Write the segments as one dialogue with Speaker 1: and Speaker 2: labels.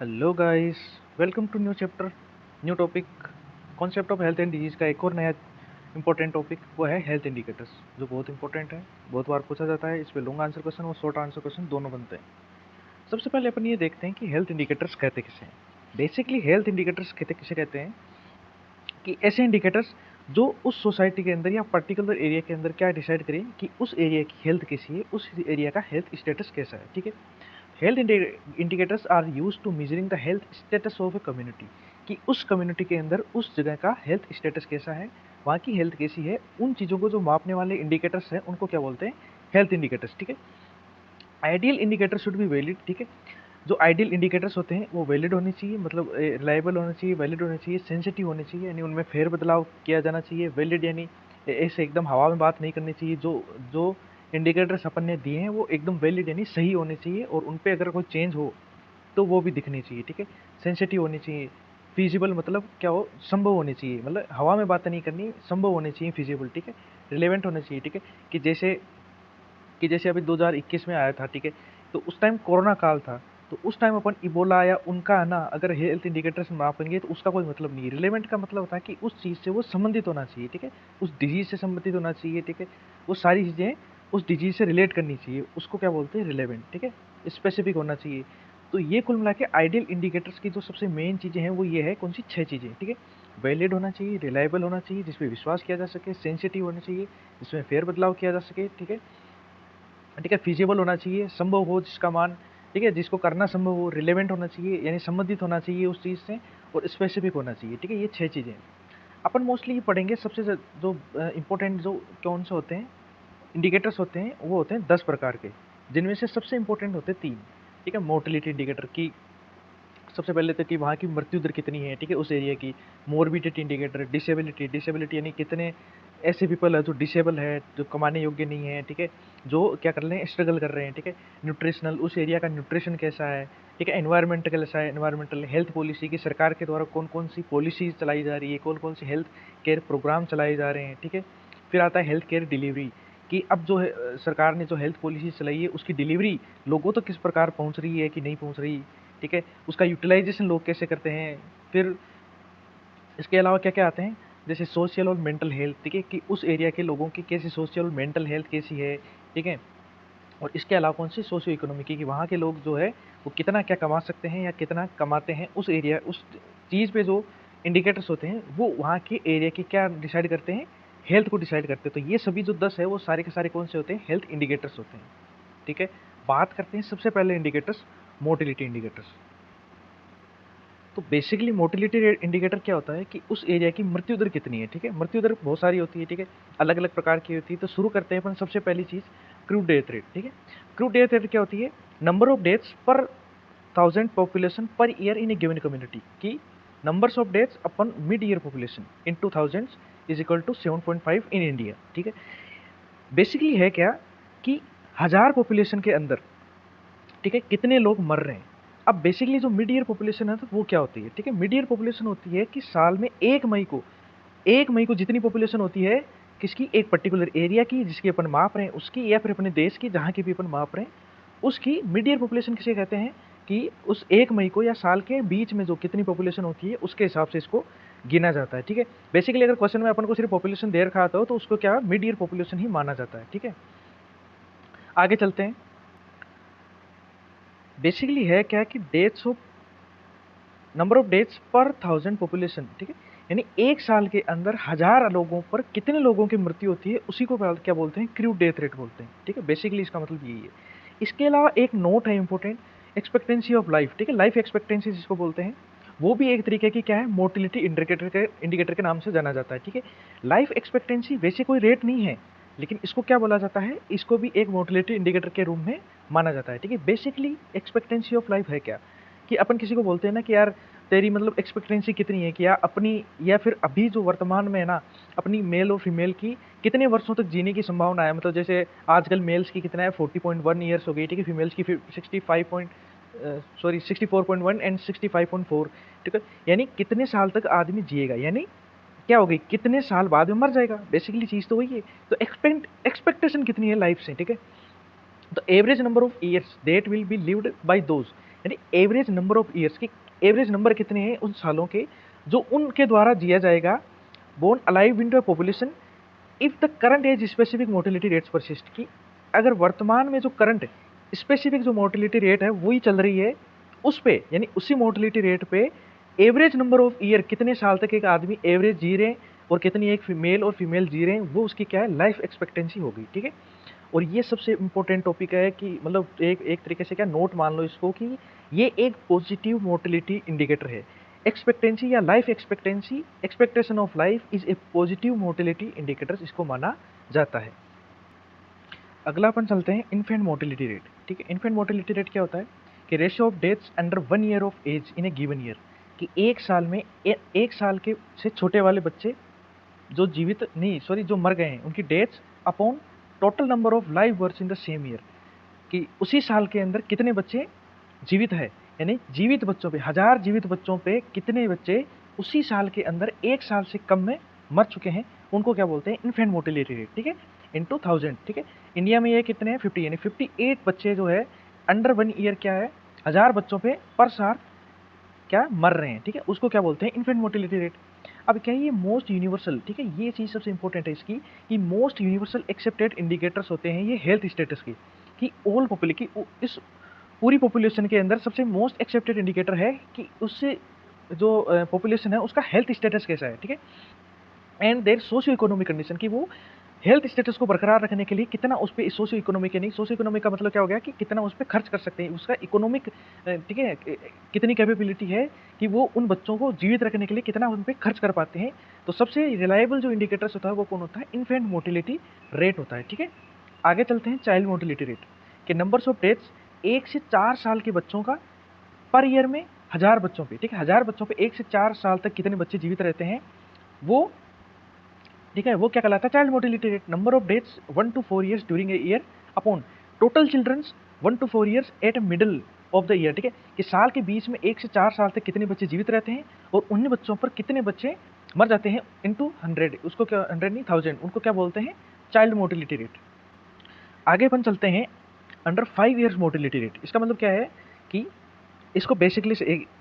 Speaker 1: Hello guys, welcome to new chapter, new topic. Concept of health and disease का एक और नया important topic वो है हेल्थ इंडिकेटर्स, जो बहुत इंपॉर्टेंट है, बहुत बार पूछा जाता है। इस पे लॉन्ग आंसर क्वेश्चन और शॉर्ट आंसर क्वेश्चन दोनों बनते हैं। सबसे पहले अपन ये देखते हैं कि हेल्थ इंडिकेटर्स कहते किसे हैं। बेसिकली हेल्थ इंडिकेटर्स कहते किसे कहते हैं कि ऐसे इंडिकेटर्स जो उस सोसाइटी के अंदर या पर्टिकुलर एरिया के अंदर क्या डिसाइड करें कि उस एरिया की हेल्थ कैसी है, उस एरिया का हेल्थ स्टेटस कैसा है। ठीक है, health indicators are use to measuring the health status of a community, कि उस कम्युनिटी के अंदर उस जगह का हेल्थ स्टेटस कैसा है, वहाँ की हेल्थ कैसी है। उन चीज़ों को जो मापने वाले इंडिकेटर्स हैं उनको क्या बोलते हैं, हेल्थ इंडिकेटर्स। ठीक है, ideal indicator should be valid. ठीक है, जो आइडियल इंडिकेटर्स होते हैं वो वैलिड होने चाहिए, मतलब रिलायबल होना चाहिए, वैलिड होने चाहिए, सेंसिटिव होने चाहिए, यानी उनमें फेर बदलाव किया जाना चाहिए। वैलिड यानी ऐसे एकदम हवा में बात नहीं करनी चाहिए। जो जो इंडिकेटर्स अपन ने दिए हैं वो एकदम वैलिड यानी सही होने चाहिए, और उन पे अगर कोई चेंज हो तो वो भी दिखनी चाहिए। ठीक है, सेंसिटिव होनी चाहिए। फिजिबल मतलब क्या हो, संभव होनी चाहिए, मतलब हवा में बात नहीं करनी, संभव होने चाहिए, फिजिबल। ठीक है, रिलेवेंट होने चाहिए। ठीक है, कि जैसे अभी 2021 में आया था। ठीक है, तो उस टाइम कोरोना काल था, तो उस टाइम अपन इबोला या उनका है ना, अगर हेल्थ इंडिकेटर्स मापेंगे तो उसका कोई मतलब नहीं है। रिलेवेंट का मतलब होता है कि उस चीज़ से वो संबंधित होना चाहिए। ठीक है, उस डिजीज से संबंधित होना चाहिए। ठीक है, वो सारी चीज़ें उस डिजीज से रिलेट करनी चाहिए, उसको क्या बोलते हैं, रिलेवेंट। ठीक है, स्पेसिफिक होना चाहिए। तो ये कुल मिला के आइडियल इंडिकेटर्स की जो सबसे मेन चीज़ें हैं वो ये है, कौन सी, 6 चीज़ें। ठीक है, वैलिड होना चाहिए, रिलायबल होना चाहिए, जिसपे विश्वास किया जा सके, सेंसिटिव होना चाहिए, जिसमें फेर बदलाव किया जा सके। ठीक है, फिजिबल होना चाहिए, संभव हो जिसका मान, ठीक है, जिसको करना संभव हो, रिलेवेंट होना चाहिए यानी संबंधित होना चाहिए उस चीज़ से, और स्पेसिफिक होना चाहिए। ठीक है, ये 6 चीज़ें अपन मोस्टली पढ़ेंगे। सबसे जो इंपॉर्टेंट जो कौन से होते हैं इंडिकेटर्स होते हैं, वो होते हैं 10 प्रकार के, जिनमें से सबसे इंपॉर्टेंट होते हैं 3। ठीक है, मोर्टिलिटी इंडिकेटर की सबसे पहले तो कि वहाँ की मृत्यु दर कितनी है। ठीक है, उस एरिया की। मोर्बिडिटी इंडिकेटर, डिसेबिलिटी, डिसेबिलिटी यानी कितने ऐसे पीपल है जो डिसेबल है, जो कमाने योग्य नहीं है। ठीक है, जो क्या कर रहे हैं, स्ट्रगल कर रहे हैं। ठीक है, न्यूट्रिशनल, उस एरिया का न्यूट्रिशन कैसा है। ठीक है, एनवायरमेंटल कैसा है, एनवायरमेंटल हेल्थ पॉलिसी की सरकार के द्वारा कौन कौन सी पॉलिसीज चलाई जा रही है, कौन कौन सी हेल्थ केयर प्रोग्राम चलाए जा रहे हैं। ठीक है, फिर आता है हेल्थ केयर डिलीवरी, कि अब जो है सरकार ने जो हेल्थ पॉलिसी चलाई है उसकी डिलीवरी लोगों तक किस प्रकार पहुंच रही है कि नहीं पहुंच रही। ठीक है, उसका यूटिलाइजेशन लोग कैसे करते हैं। फिर इसके अलावा क्या क्या आते हैं, जैसे सोशल और मेंटल हेल्थ। ठीक है, कि उस एरिया के लोगों की कैसी सोशल और मेंटल हेल्थ कैसी है। ठीक है, और इसके अलावा कौन सी, सोशियो इकोनॉमिक, कि वहाँ के लोग जो है वो कितना क्या कमा सकते हैं या कितना कमाते हैं। उस एरिया, उस चीज़ पे जो इंडिकेटर्स होते हैं वो वहाँ के एरिया की क्या डिसाइड करते हैं, हेल्थ को डिसाइड करते हैं। तो ये सभी जो 10 है वो सारे के सारे कौन से होते हैं, हेल्थ इंडिकेटर्स होते हैं। ठीक है, बात करते हैं सबसे पहले इंडिकेटर्स, मोटिलिटी इंडिकेटर्स। तो बेसिकली मोटिलिटी इंडिकेटर क्या होता है कि उस एरिया की मृत्यु दर कितनी है। ठीक है, मृत्यु दर बहुत सारी होती है। ठीक है, अलग अलग प्रकार की होती है। तो शुरू करते हैं अपन सबसे पहली चीज़, क्रूड डेथ रेट। ठीक है, क्रूड डेथ रेट क्या होती है, नंबर ऑफ डेथ्स पर 1000 population per year in a given community, की नंबर्स ऑफ डेथ्स अपन mid year population in 2000 is equal to 7.5 in India. ठीक है, बेसिकली है क्या कि 1000 पॉपुलेशन के अंदर, ठीक है, कितने लोग मर रहे हैं। अब बेसिकली जो मिड ईयर पॉपुलेशन है तो वो क्या होती है, ठीक है, मिड ईयर पॉपुलेशन होती है कि साल में 1 मई को जितनी पॉपुलेशन होती है किसकी, एक पर्टिकुलर एरिया की जिसकी अपन माप रहे हैं उसकी, या फिर अपने देश की जहाँ की भी अपन माप रहे हैं उसकी मिड ईयर पॉपुलेशन किसे कहते हैं, कि उस 1 मई को या साल के बीच में जो कितनी पॉपुलेशन होती है उसके हिसाब से इसको गिना जाता है। ठीक है, बेसिकली अगर क्वेश्चन में अपन को सिर्फ पॉपुलेशन दे रखा आता हो तो उसको क्या, मिड ईयर पॉपुलेशन ही माना जाता है। ठीक है, आगे चलते हैं। बेसिकली है क्या कि deaths of, number of deaths पर 1000 पॉपुलेशन। ठीक है, यानी एक साल के अंदर 1000 लोगों पर कितने लोगों की मृत्यु होती है उसी को क्या बोलते हैं, क्रूड डेथ रेट बोलते हैं। ठीक है, बेसिकली इसका मतलब यही है। इसके अलावा एक नोट है इंपॉर्टेंट, एक्सपेक्टेंसी ऑफ लाइफ। ठीक है, लाइफ एक्सपेक्टेंसी जिसको बोलते हैं, वो भी एक तरीके की क्या है, मोटिलिटी इंडिकेटर के नाम से जाना जाता है। ठीक है, लाइफ एक्सपेक्टेंसी वैसे कोई रेट नहीं है, लेकिन इसको क्या बोला जाता है, इसको भी एक मोटिलिटी इंडिकेटर के रूप में माना जाता है। ठीक है, बेसिकली एक्सपेक्टेंसी ऑफ लाइफ है क्या, कि अपन किसी को बोलते हैं ना कि यार तेरी मतलब एक्सपेक्टेंसी कितनी है, कि या अपनी, या फिर अभी जो वर्तमान में है ना, अपनी मेल और फीमेल की कितने वर्षों तक जीने की संभावना है। मतलब जैसे आजकल मेल्स की कितना है, 40.1 ईयर्स हो गई। ठीक है, फीमेल्स की 64.1 एंड 65.4। ठीक है, यानी कितने साल तक आदमी जिएगा, यानी क्या हो गई, कितने साल बाद में मर जाएगा। बेसिकली चीज़ तो वही है। तो एक्सपेक्टेशन कितनी है लाइफ से। ठीक है, तो average number of years that will be lived bye those, यानी एवरेज नंबर ऑफ ईयर्स की एवरेज नंबर कितने हैं उन सालों के जो उनके द्वारा जिया जाएगा born alive into population if the current age specific mortality rates persist की अगर वर्तमान में जो करंट स्पेसिफिक जो मोर्टेलिटी रेट है वही चल रही है उस पे यानी उसी मोर्टेलिटी रेट पे एवरेज नंबर ऑफ ईयर कितने साल तक एक आदमी एवरेज जी रहे हैं और कितनी एक मेल और फीमेल जी रहे हैं वो उसकी क्या है लाइफ एक्सपेक्टेंसी होगी, ठीक है। और ये सबसे इम्पोर्टेंट टॉपिक है कि मतलब एक तरीके से क्या नोट मान लो इसको कि ये एक पॉजिटिव मोर्टेलिटी इंडिकेटर है। एक्सपेक्टेंसी या life expectancy expectation of life is a positive mortality indicator इसको माना जाता है। अगला अपन चलते हैं इन्फेंट मोर्टेलिटी रेट, ठीक है। इन्फेंट मोर्टेलिटी रेट क्या होता है कि ratio of deaths under 1 year of age in a given year कि एक साल में एक साल के से छोटे वाले बच्चे जो जीवित नहीं सॉरी जो मर गए हैं उनकी deaths upon total number of live birth in the same year कि उसी साल के अंदर कितने बच्चे जीवित है, यानी जीवित बच्चों पे 1000 जीवित बच्चों पे कितने बच्चे उसी साल के अंदर एक साल से कम में मर चुके हैं उनको क्या बोलते हैं इन्फेंट मोर्टेलिटी रेट, ठीक है, इनटू 1000, ठीक है। इंडिया में ये कितने हैं 50 यानी 58 बच्चे जो है अंडर 1 ईयर क्या है 1000 बच्चों पे पर साल क्या मर रहे हैं, ठीक है, उसको क्या बोलते हैं इन्फेंट मोर्टेलिटी रेट। अब क्या ये मोस्ट यूनिवर्सल, ठीक है, ये चीज़ सबसे इंपॉर्टेंट है इसकी कि मोस्ट यूनिवर्सल एक्सेप्टेड इंडिकेटर्स होते हैं ये हेल्थ स्टेटस की कि ऑल पॉपुलेशन की इस पूरी पॉपुलेशन के अंदर सबसे मोस्ट एक्सेप्टेड इंडिकेटर है कि उससे जो पॉपुलेशन है उसका हेल्थ स्टेटस कैसा है, ठीक है, and their socio economic condition की वो हेल्थ स्टेटस को बरकरार रखने के लिए कितना उस पर सोशियो इकोनॉमिक यानी सोशियो इकोनॉमिक का मतलब क्या हो गया कि कितना उस पर खर्च कर सकते हैं उसका इकोनॉमिक, ठीक है, कितनी कैपेबिलिटी है कि वो उन बच्चों को जीवित रखने के लिए कितना उन पर खर्च कर पाते हैं। तो सबसे रिलायबल जो इंडिकेटर्स होता है वो कौन होता है इन्फेंट मोर्टेलिटी रेट होता है, ठीक है। आगे चलते हैं चाइल्ड मोर्टेलिटी रेट के नंबर्स ऑफ डेथ्स 1 से 4 साल के बच्चों का पर ईयर में 1000 बच्चों पे, ठीक है, 1000 बच्चों पे 1 से 4 साल तक कितने बच्चे जीवित रहते हैं वो, ठीक है, वो क्या कहलाता है child mortality rate. Number of deaths 1 to 4 years during a year upon total childrens 1 to 4 years at middle of the year, ठीक है, कि साल के बीच में 1 से 4 साल तक कितने बच्चे जीवित रहते हैं और उन बच्चों पर कितने बच्चे मर जाते हैं इनटू 100, उसको क्या 100 नहीं 1000, उनको क्या बोलते हैं चाइल्ड मोर्टेलिटी रेट। आगे अपन चलते हैं अंडर 5 ईयर्स मोर्टेलिटी रेट। इसका मतलब क्या है कि इसको बेसिकली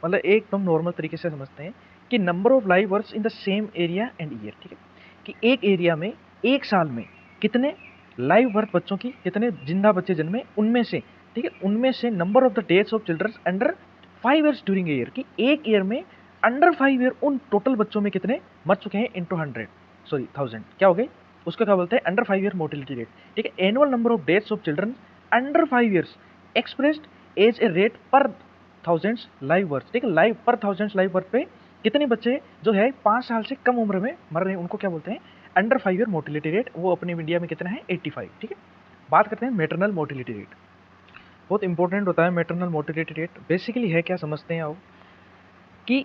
Speaker 1: मतलब एकदम नॉर्मल तरीके से समझते हैं कि number of live births in the same area and year, ठीक है, कि एक एरिया में एक साल में कितने लाइव बर्थ बच्चों की कितने जिंदा बच्चे जन्मे उनमें से, ठीक है, उनमें से number of the deaths of childrens under 5 years during year कि एक ईयर में अंडर 5 ईयर उन टोटल बच्चों में कितने मर चुके हैं इनटू 100 सॉरी 1000 क्या हो गए उसको क्या बोलते हैं अंडर 5 ईयर मोर्टेलिटी रेट, ठीक है। Annual number of deaths of children under 5 years expressed as a rate per thousands live birth, ठीक है, लाइव पर थाउजेंड्स लाइव बर्थ पे कितने बच्चे जो है 5 साल से कम उम्र में मर रहे हैं उनको क्या बोलते हैं अंडर 5 ईयर मोर्टेलिटी रेट। वो अपने इंडिया में कितना है 85, ठीक है। बात करते हैं मैटरनल मोर्टेलिटी रेट, बहुत इंपॉर्टेंट होता है मैटरनल मोर्टेलिटी रेट। बेसिकली है क्या समझते हैं आओ कि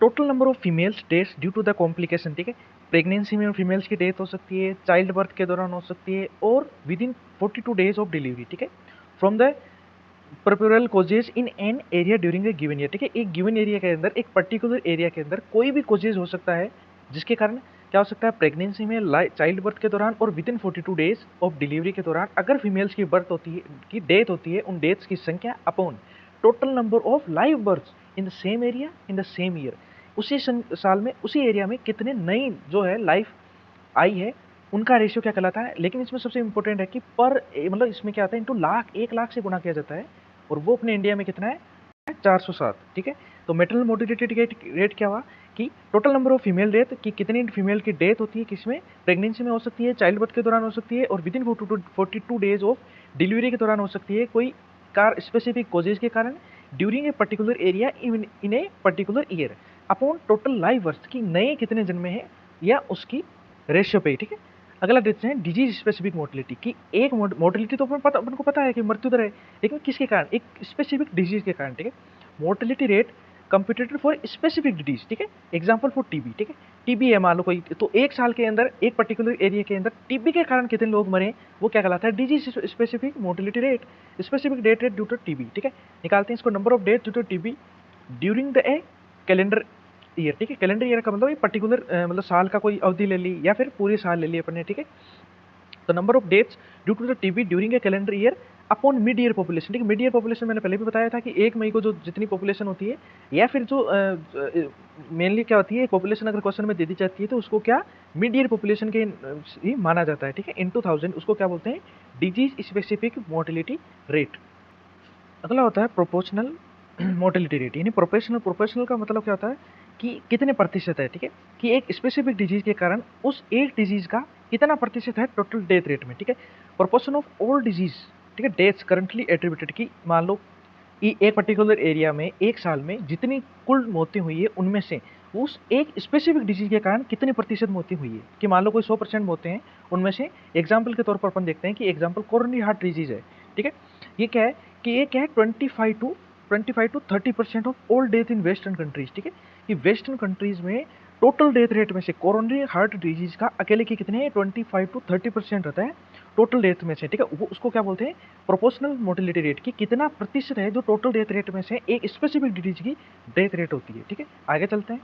Speaker 1: total number of females deaths due to the complication, ठीक है, प्रेगनेंसी में फीमेल्स की डेथ हो सकती है, चाइल्ड बर्थ के दौरान हो सकती है और within 42 days of delivery, ठीक है, from the puerperal causes in an area during a given year, ठीक है, एक गिवन एरिया के अंदर एक पर्टिकुलर एरिया के अंदर कोई भी कोजेज हो सकता है जिसके कारण क्या हो सकता है प्रेगनेंसी में चाइल्ड बर्थ के दौरान और within 42 days of delivery के दौरान अगर फीमेल्स की बर्थ होती है की डेथ होती है उन डेथ्स की संख्या upon total number of live birth in the same area in the same year उसी साल में उसी एरिया में कितने नई जो है लाइफ आई है उनका रेशियो क्या कहलाता है। लेकिन इसमें सबसे इंपॉर्टेंट है कि पर मतलब इसमें क्या आता है इनटू लाख 1 लाख से गुणा किया जाता है और वो अपने इंडिया में कितना है 407, ठीक है। तो मैटरनल मोर्टेलिटी रेट क्या हुआ कि total number of female death कि कितनी फीमेल की डेथ होती है किसमें प्रेगनेंसी में हो सकती है, चाइल्ड बर्थ के दौरान हो सकती है और within 42 days of delivery के दौरान हो सकती है कोई स्पेसिफिक कॉजेज के कारण during a particular area in a particular year upon total live birth की नए कितने जन्मे हैं या उसकी रेशियो पे, ठीक है। अगला देखते हैं डिजीज स्पेसिफिक मोर्टेलिटी की एक मोर्टेलिटी तो अपन को पता है कि मृत्यु दर है लेकिन किसके कारण एक स्पेसिफिक डिजीज के कारण, ठीक है। Mortality rate computed for specific disease, ठीक है, एग्जांपल फॉर टीबी, ठीक है, टीबी है मान लो कोई तो एक साल के अंदर एक पर्टिकुलर एरिया के अंदर टीबी के कारण कितने लोग मरे वो क्या कहलाता है disease specific mortality rate specific death rate due to TB, ठीक है। निकालते हैं इसको number of death due to TB during the a calendar year, ठीक है, कैलेंडर ईयर का मतलब पर्टिकुलर मतलब साल का कोई अवधि ले ली या फिर पूरे साल ले ली अपने, ठीक है। तो number of deaths due to the TB during a calendar year upon mid year population, ठीक है। मिड ईयर पॉपुलेशन मैंने पहले भी बताया था कि 1 मई को जो जितनी पॉपुलेशन होती है, या फिर जो मेनली क्या होती है, पॉपुलेशन अगर क्वेश्चन में दे दी जाती है तो उसको क्या मिड ईयर पॉपुलेशन के ही माना जाता है, ठीक है। इन 2000 उसको क्या बोलते हैं, डिजीज स्पेसिफिक मोर्टेलिटी रेट। अगला होता है प्रोपोर्शनल मोर्टेलिटी रेट, यानी प्रोपोर्शनल का मतलब क्या होता है कि कितने प्रतिशत है, ठीक है, कि एक स्पेसिफिक डिजीज के कारण उस एक डिजीज का कितना प्रतिशत है टोटल डेथ रेट में, ठीक है। प्रोपोर्शन ऑफ ऑल डिजीज, ठीक है, डेथ्स करंटली एट्रीब्यूटेड, की मान लो एक पर्टिकुलर एरिया में एक साल में जितनी कुल मौतें हुई है उनमें से उस एक स्पेसिफिक डिजीज के कारण कितने प्रतिशत मौतें हुई है, कि मान लो कोई 100% मौतें हैं, उनमें से एग्जाम्पल के तौर पर अपन देखते हैं कि एग्जाम्पल कोरोनरी हार्ट डिजीज है, ठीक है। ये क्या है कि ये क्या है 25 to 30% of all death in western countries, ठीक है। कि वेस्टर्न कंट्रीज में टोटल डेथ रेट में से कोरोनरी हार्ट डिजीज का अकेले के कितने 25 to 30% रहता है टोटल डेथ में से, ठीक है। वो उसको क्या बोलते हैं, प्रोपोर्शनल मोर्टेलिटी रेट, की कितना प्रतिशत है जो टोटल डेथ रेट में से एक स्पेसिफिक डिजीज की डेथ रेट होती है, ठीक है। आगे चलते हैं।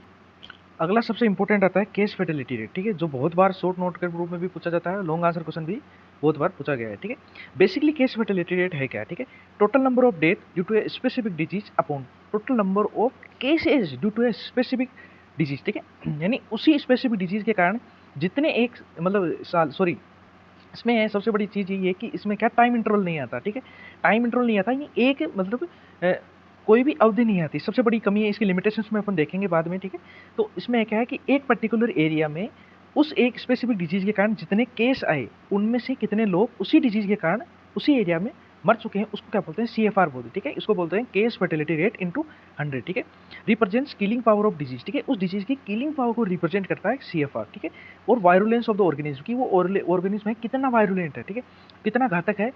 Speaker 1: अगला सबसे इंपॉर्टेंट आता है केस फेटेलिटी रेट, ठीक है, जो बहुत बार शॉर्ट नोट के रूप में भी पूछा जाता है, लॉन्ग आंसर क्वेश्चन भी बहुत बार पूछा गया है, ठीक है। बेसिकली केस फेटेलिटी रेट है क्या, ठीक है, total number of death due to a specific disease upon total number of cases due to a specific disease, ठीक है। यानी उसी स्पेसिफिक डिजीज के कारण जितने एक मतलब साल, सॉरी, इसमें है सबसे बड़ी चीज़ ये है कि इसमें क्या टाइम इंटरवल नहीं आता, ठीक है। टाइम इंटरवल नहीं आता, ये एक मतलब कोई भी अवधि नहीं आती, सबसे बड़ी कमी है इसकी, लिमिटेशंस में अपन देखेंगे बाद में, ठीक है। तो इसमें क्या है कि एक पर्टिकुलर एरिया में उस एक स्पेसिफिक डिजीज के कारण जितने केस आए उनमें से कितने लोग उसी डिजीज के कारण उसी एरिया में मर चुके हैं, उसको क्या बोलते हैं, CFR बोलते हैं, ठीक है। इसको बोलते हैं केस फर्टिलिटी रेट इंटू 100, ठीक है। Represents killing power of disease, ठीक है, उस डिजीज की किलिंग पावर को रिप्रेजेंट करता है CFR, ठीक है। और वायरुलेंस ऑफ द ऑर्गेनिज्म, की वो ऑर्गेनिज्म है कितना वायरुलेंट है, ठीक है, कितना घातक है,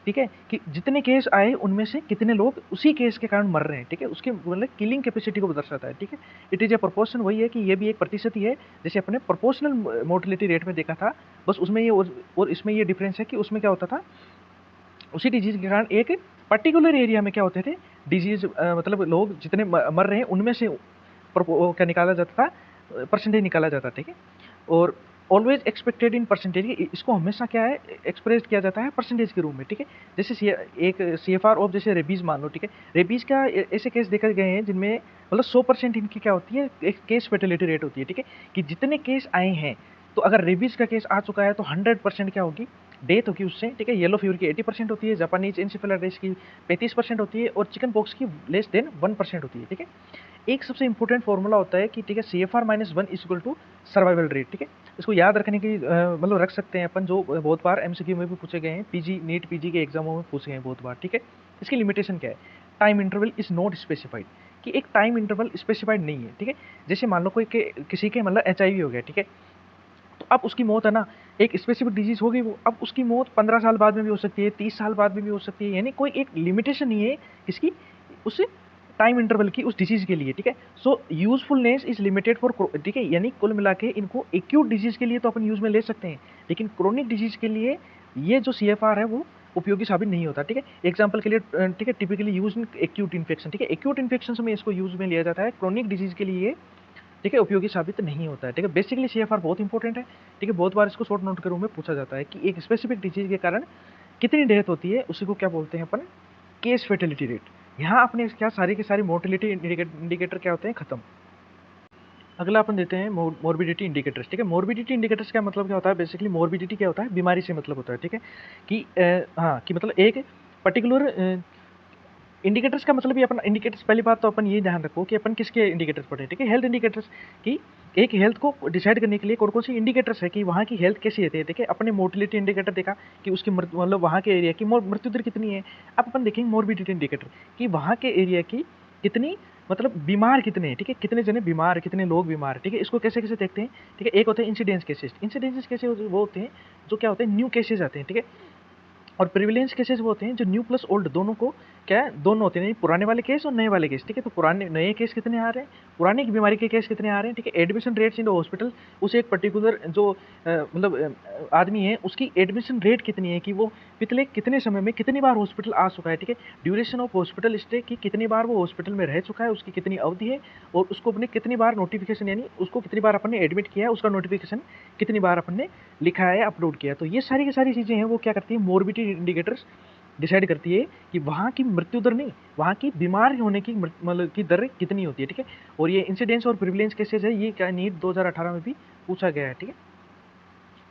Speaker 1: ठीक है, कि जितने केस आए उनमें से कितने लोग उसी केस के कारण मर रहे हैं, ठीक है, उसके मतलब किलिंग कैपेसिटी को दर्शाता है, ठीक है। इट इज ए प्रोपोर्शन, वही है कि ये भी एक प्रतिशत ही है, जैसे अपने प्रोपोर्शनल मोर्टेलिटी रेट में देखा था, बस उसमें ये और इसमें ये डिफरेंस है कि उसमें क्या होता था, उसी डिजीज के कारण एक पर्टिकुलर एरिया में क्या होते थे डिजीज, मतलब लोग जितने मर रहे हैं उनमें से क्या निकाला जाता था, परसेंटेज निकाला जाता था, ठीक है। और ऑलवेज एक्सपेक्टेड इन परसेंटेज, इसको हमेशा क्या है एक्सप्रेस किया जाता है परसेंटेज के रूप में, ठीक है। जैसे एक CFR ऑफ जैसे रेबीज मान लो, ठीक है, रेबीज का ऐसे केस देखे गए हैं जिनमें मतलब 100% इनकी क्या होती है, एक केस फेटेलिटी रेट होती है, ठीक है, कि जितने केस आए हैं तो अगर रेबीज का केस आ चुका है तो 100% क्या होगी, डेथ होगी उससे, ठीक है। येलो फीवर की 80% होती है, जापानीज एन्सेफेलाइटिस की 35% होती है, और चिकन पॉक्स की लेस देन 1% होती है, ठीक है। एक सबसे इंपॉर्टेंट फॉर्मूला होता है कि ठीक है CFR-1 is equal to survival rate, ठीक है। इसको याद रखने की मतलब रख सकते हैं अपन, जो बहुत बार MCQ में भी पूछे गए हैं, नीट पीजी के एग्जामों में पूछे गए हैं बहुत बार, ठीक है। इसकी लिमिटेशन क्या है, time interval is not specified, कि एक टाइम इंटरवल स्पेसिफाइड नहीं है, ठीक है। जैसे मान लो कोई किसी के मतलब HIV हो गया, ठीक है, तो अब उसकी मौत है ना, एक स्पेसिफिक डिजीज होगी वो, अब उसकी मौत 15 साल बाद में भी हो सकती है, 30 साल बाद में भी हो सकती है, यानी कोई एक लिमिटेशन नहीं है किसकी, उस टाइम इंटरवल की उस डिजीज के लिए, ठीक है। सो यूजफुलनेस इज लिमिटेड फॉर, ठीक है, यानी कुल मिला के इनको एक्यूट डिजीज के लिए तो अपन यूज में ले सकते हैं, लेकिन क्रोनिक डिजीज के लिए ये जो CFR है वो उपयोगी साबित नहीं होता, ठीक है। एग्जाम्पल के लिए, ठीक है, typically use in acute infection, ठीक है, एक्यूट इन्फेक्शन में इसको यूज में लिया जाता है, क्रोनिक डिजीज के लिए, ठीक है, उपयोगी साबित नहीं होता है, ठीक है। बेसिकली CFR बहुत इंपॉर्टेंट है, ठीक है, बहुत बार इसको शॉर्ट नोट के रूप में पूछा जाता है कि एक स्पेसिफिक डिजीज के कारण कितनी डेथ होती है, उसी को क्या बोलते हैं अपन, केस फेटेलिटी रेट। यहाँ अपने क्या सारी की सारी मोर्टिलिटी इंडिकेटर क्या होते हैं, खत्म। अगला अपन देते हैं मोर्बिडिटी इंडिकेटर्स, ठीक है। मोर्बिडिटी इंडिकेटर्स का मतलब क्या होता है, बेसिकली मोर्बिडिटी क्या होता है, बीमारी से मतलब होता है, ठीक है, कि हाँ, कि मतलब एक पर्टिकुलर इंडिकेटर्स का मतलब ही अपन इंडिकेटर्स, पहली बात तो अपन ये ध्यान रखो कि अपन किसके इंडिकेटर्स पढ़े, ठीक है, हेल्थ इंडिकेटर्स, की एक हेल्थ को डिसाइड करने के लिए कौन कौन सी इंडिकेटर्स है कि वहाँ की हेल्थ कैसी रहती है, ठीक है। अपने मोर्टिलिटी इंडिकेटर देखा कि उसकी मतलब वहाँ के एरिया की मृत्यु दर कितनी है। अब अपन देखेंगे मोर्बिडिटी इंडिकेटर कि वहाँ के एरिया की कितनी मतलब बीमार कितने हैं, ठीक है, कितने जने बीमार, कितने लोग बीमार, ठीक है। इसको कैसे कैसे देखते हैं, ठीक है। एक होते हैं इंसिडेंस केसेस, इंसिडेंस कैसे वो होते हैं जो क्या होते हैं, न्यू केसेस आते हैं, ठीक है। और प्रिविलेंस केसेस वो होते हैं जो न्यू प्लस ओल्ड दोनों को क्या है, दोनों होते हैं, पुराने वाले केस और नए वाले केस, ठीक है। तो पुराने नए केस कितने आ रहे हैं, पुराने की बीमारी के केस कितने आ रहे हैं, ठीक है। Admission rates in the hospital, उसे एक पर्टिकुलर जो मतलब आदमी है उसकी एडमिशन रेट कितनी है, कि वो पिछले कितने समय में कितनी बार हॉस्पिटल आ चुका है, ठीक है। ड्यूरेशन ऑफ हॉस्पिटल स्टे, की कितनी बार वो हॉस्पिटल में रह चुका है, उसकी कितनी अवधि है, और उसको अपने कितनी बार नोटिफिकेशन, यानी उसको कितनी बार अपन ने एडमिट किया है, उसका नोटिफिकेशन कितनी बार अपन ने लिखा है, अपलोड किया है। तो ये सारी की सारी चीज़ें हैं वो क्या करती है, मोर्बिडिटी इंडिकेटर्स डिसाइड करती है कि वहाँ की मृत्यु दर नहीं, वहाँ की बीमार होने की मतलब की दर कितनी होती है, ठीक है। और ये इंसिडेंस और प्रिविलेंस केसेज है, ये क्या नीट 2018 में भी पूछा गया है, ठीक है।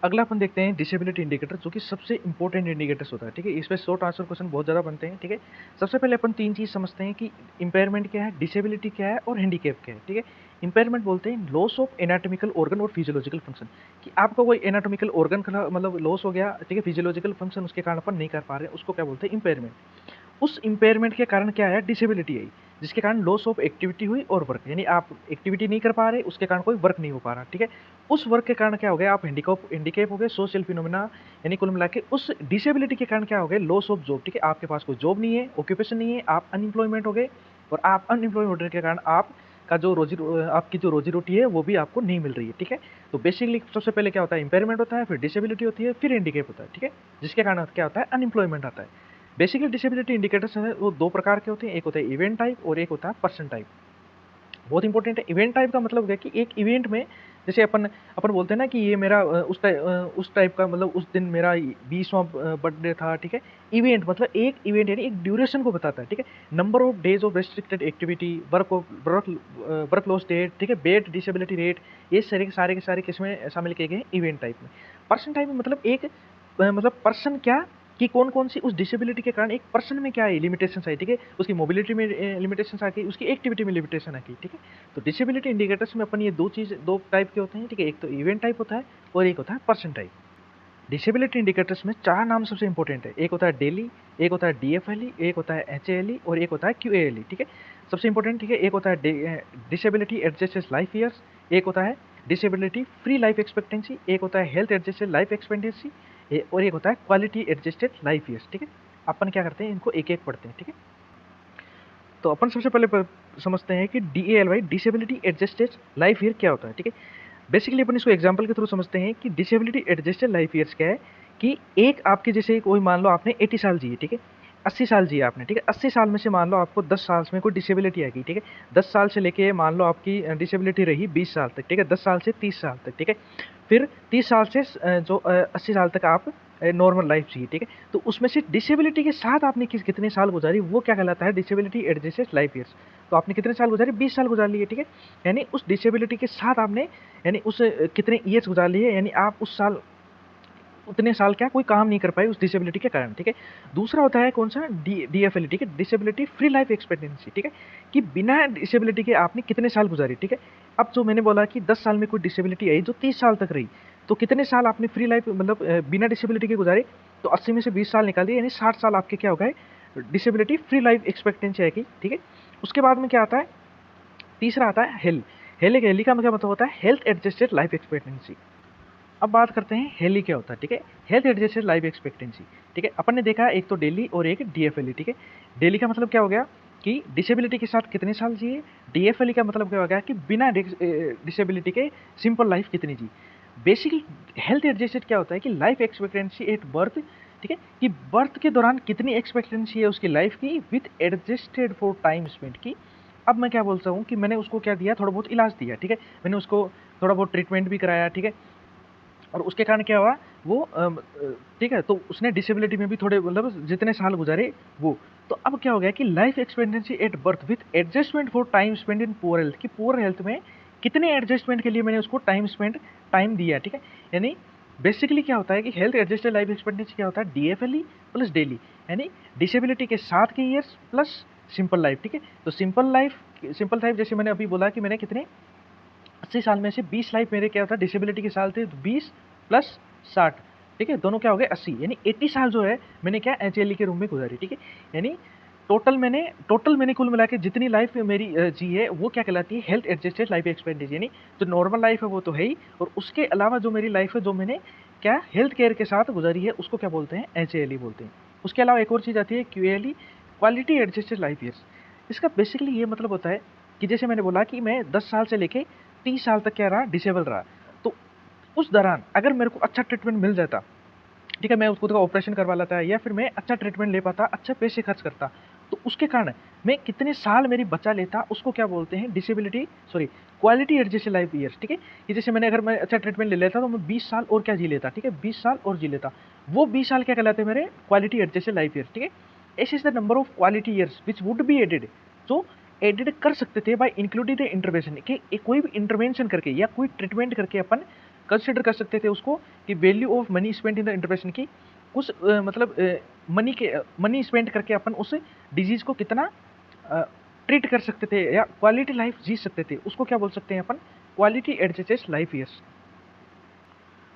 Speaker 1: अगला अपन देखते हैं डिसेबिलिटी इंडिकेटर, जो कि सबसे इंपॉर्टेंट इंडिकेटर्स होता है, ठीक है। इस पे शॉर्ट आंसर क्वेश्चन बहुत ज़्यादा बनते हैं, ठीक है। सबसे पहले अपन तीन चीज़ समझते हैं कि इम्पेयरमेंट क्या है, डिसेबिलिटी क्या है और हैंडीकैप क्या है, ठीक है। इम्पेयरमेंट बोलते हैं लॉस ऑफ एनाटॉमिकल ऑर्गन और फिजियोलॉजिकल फंक्शन, कि आपका कोई एनाटॉमिकल ऑर्गन का मतलब लॉस हो गया, ठीक है, फिजियोलॉजिकल फंक्शन उसके कारण अपन नहीं कर पा रहे, उसको क्या बोलते हैं, इम्पेयरमेंट। उस इम्पेयरमेंट के कारण क्या है, डिसेबिलिटी आई, जिसके कारण लॉस ऑफ एक्टिविटी हुई और वर्क, यानी आप एक्टिविटी नहीं कर पा रहे, उसके कारण कोई वर्क नहीं हो पा रहा, ठीक है। उस वर्क के कारण क्या हो गया, आप हैंडीकैप हो गए, सोशल फिनोमेना, यानी कुल मिला के उस डिसेबिलिटी के कारण क्या हो गया, लॉस ऑफ जॉब, ठीक है। आपके पास कोई जॉब नहीं है, ऑक्यूपेशन नहीं है, आप अनएम्प्लॉयमेंट हो गए, और आप अनएम्प्लॉयमेंट होने के कारण आपका जो आपकी जो रोजी रोटी है वो भी आपको नहीं मिल रही है, ठीक है। तो बेसिकली सबसे पहले क्या होता है, इम्पेयरमेंट होता है, फिर डिसेबिलिटी होती है, फिर हैंडीकैप होता है, ठीक है, जिसके कारण क्या होता है, अनएम्प्लॉयमेंट आता है। बेसिकली डिसेबिलिटी इंडिकेटर्स हैं वो दो प्रकार के होते हैं, एक होता है इवेंट टाइप और एक होता है पर्सन टाइप। बहुत इंपॉर्टेंट है। इवेंट टाइप का मतलब है कि एक इवेंट में, जैसे अपन अपन बोलते हैं ना कि ये मेरा उस टाइप का, मतलब उस दिन मेरा 20वां बर्थडे था, ठीक है। इवेंट मतलब एक इवेंट यानी एक ड्यूरेशन को बताता है, ठीक है। Number of days of restricted activity, work loss date, ठीक है, बेड डिसेबिलिटी रेट, ये सारे के सारे किसमें शामिल किए गए हैं, इवेंट टाइप में। पर्सन टाइप में मतलब एक मतलब पर्सन क्या, कि कौन कौन सी उस डिसेबिलिटी के कारण एक पर्सन में क्या है, लिमिटेशन आई, ठीक है, उसकी मोबिलिटी में लिमिटेशन आ गई, उसकी एक्टिविटी में लिमिटेशन आ गई, ठीक है। तो डिसेबिलिटी इंडिकेटर्स में अपन ये दो टाइप के होते हैं, ठीक है, एक तो इवेंट टाइप होता है और एक होता है पर्सन टाइप। डिसेबिलिटी इंडिकेटर्स में चार नाम सबसे इंपॉर्टेंट है, एक होता है डेली, एक होता है डीएफएलई, एक होता है एचएएलई और एक होता है क्यूएएलई, ठीक है। सबसे इंपॉर्टेंट, ठीक है, एक होता है डिसेबिलिटी एडजस्टेड लाइफ ईयर्स, एक होता है डिसेबिलिटी फ्री लाइफ एक्सपेक्टेंसी, एक होता है हेल्थ एडजस्टेड लाइफ एक्सपेक्टेंसी और एक होता है क्वालिटी एडजस्टेड लाइफ ईयर्स, ठीक है। अपन क्या करते हैं, इनको एक एक पढ़ते हैं, ठीक है। तो अपन सबसे पहले समझते हैं कि DALY disability adjusted life year क्या होता है, ठीक है। बेसिकली अपन इसको एग्जांपल के थ्रू समझते हैं कि डिसेबिलिटी एडजस्टेड लाइफ ईयर्स क्या है, कि एक आपके जैसे कोई मान लो आपने 80 साल जिए, ठीक है, 80 साल जिए आपने, ठीक है, 80 साल में से मान लो आपको 10 साल में कोई डिसेबिलिटी आ गई, ठीक है। 10 साल से लेके मान लो आपकी डिसेबिलिटी रही 20 साल तक, ठीक है, 10 साल से 30 साल तक, ठीक है। फिर 30 साल से जो 80 साल तक आप नॉर्मल लाइफ जिए, ठीक है। तो उसमें से डिसेबिलिटी के साथ आपने कितने साल गुजारी, वो क्या कहलाता है, डिसेबिलिटी एडजस्टेड लाइफ ईयर्स। तो आपने कितने साल गुजारे, 20 साल गुजार लिए, ठीक है। यानी उस डिसेबिलिटी के साथ आपने, यानी उस कितने ईयर्स गुजार लिए, यानी आप उस साल उतने साल क्या कोई काम नहीं कर पाए उस डिसेबिलिटी के कारण, ठीक है। दूसरा होता है कौन सा, डीएफएल, ठीक है, डिसेबिलिटी फ्री लाइफ एक्सपेक्टेंसी, ठीक है, कि बिना डिसेबिलिटी के आपने कितने साल गुजारे, ठीक है। अब जो मैंने बोला कि 10 साल में कोई डिसेबिलिटी आई जो 30 साल तक रही, तो कितने साल आपने फ्री लाइफ मतलब बिना डिसेबिलिटी के गुजारे, तो 80 में से 20 साल निकाल दिए, यानी 60 साल आपके क्या हो गए, डिसेबिलिटी फ्री लाइफ एक्सपेक्टेंसी आएगी, ठीक है। उसके बाद में क्या आता है, तीसरा आता है हेल। हेली का क्या मतलब होता है, हेल्थ एडजस्टेड लाइफ एक्सपेक्टेंसी। अब बात करते हैं हेली क्या होता है, ठीक है, हेल्थ एडजस्टेड लाइफ एक्सपेक्टेंसी, ठीक है। अपन ने देखा एक तो डेली और एक डीएफएलई, ठीक है। डेली का मतलब क्या हो गया कि डिसेबिलिटी के साथ कितने साल जिए, डीएफएलई का मतलब क्या हो गया कि बिना डिसेबिलिटी के सिंपल लाइफ कितनी जी। बेसिकली हेल्थ एडजस्टेड क्या होता है कि लाइफ एक्सपेक्टेंसी एट बर्थ, ठीक है, कि बर्थ के दौरान कितनी एक्सपेक्टेंसी है उसकी लाइफ की with adjusted for time spend की। अब मैं क्या बोलता हूँ कि मैंने उसको क्या दिया, थोड़ा बहुत इलाज दिया, ठीक है, मैंने उसको थोड़ा बहुत ट्रीटमेंट भी कराया, ठीक है, और उसके कारण क्या हुआ वो ठीक है, तो उसने डिसेबिलिटी में भी थोड़े मतलब जितने साल गुजारे वो। तो अब क्या हो गया कि life expectancy at birth with adjustment for time spend in poor health, कि पुअर हेल्थ में कितने एडजस्टमेंट के लिए मैंने उसको टाइम दिया, ठीक है। यानी बेसिकली क्या होता है कि हेल्थ एडजस्टेड लाइफ एक्सपेक्टेंसी क्या होता है, डीएफएलई प्लस डेली, यानी डिसेबिलिटी के साथ के ईयर्स प्लस सिंपल लाइफ, ठीक है। तो सिंपल लाइफ जैसे मैंने अभी बोला कि मैंने कितने 80 साल में से 20 लाइफ मेरे क्या था डिसेबिलिटी के साल थे, तो 20 प्लस 60, ठीक है, दोनों क्या हो गए 80, यानी 80 साल जो है मैंने क्या एचएलई के रूम में गुजारी, ठीक है। यानी टोटल मैंने कुल मिला के जितनी लाइफ मेरी जी है वो क्या कहलाती है, हेल्थ एडजस्टेड लाइफ एक्सपेक्टेंसी, यानी जो नॉर्मल लाइफ है वो तो है ही, और उसके अलावा जो मेरी लाइफ है जो मैंने क्या हेल्थ केयर के साथ गुजारी है उसको क्या बोलते हैं, एचएलई बोलते हैं। उसके अलावा एक और चीज़ आती है क्यूएलई, क्वालिटी एडजस्टेड लाइफ ईयर्स। इसका बेसिकली ये मतलब होता है कि जैसे मैंने बोला कि मैं 10 साल से लेके 30 साल तक क्या रहा, डिसेबल रहा, तो उस दौरान अगर मेरे को अच्छा ट्रीटमेंट मिल जाता, ठीक है, मैं खुद का ऑपरेशन करवा लेता या फिर मैं अच्छा ट्रीटमेंट ले पाता, अच्छे पैसे खर्च करता, तो उसके कारण मैं कितने साल मेरी बचा लेता, उसको क्या बोलते हैं disability, sorry quality adjusted life years, ठीक है। ये जैसे मैंने अगर मैं अच्छा ट्रीटमेंट ले लेता तो मैं 20 साल और क्या जी लेता, ठीक है, 20 साल और जी लेता, वो 20 साल क्या कहलाते हैं मेरे क्वालिटी एडजस्टेड लाइफ ईयर्स, ठीक है। ऐसे is the number of quality years which would be added, जो एडिट कर सकते थे बाय इंक्लूडिंग द इंटरवेंशन, कि कोई भी इंटरवेंशन करके या कोई ट्रीटमेंट करके अपन कंसिडर कर सकते थे उसको कि value of money spent in the intervention की, उस मतलब मनी स्पेंड करके अपन उस डिजीज को कितना ट्रीट कर सकते थे या क्वालिटी लाइफ जी सकते थे, उसको क्या बोल सकते हैं अपन क्वालिटी एडजस्टेड लाइफ ईयर्स।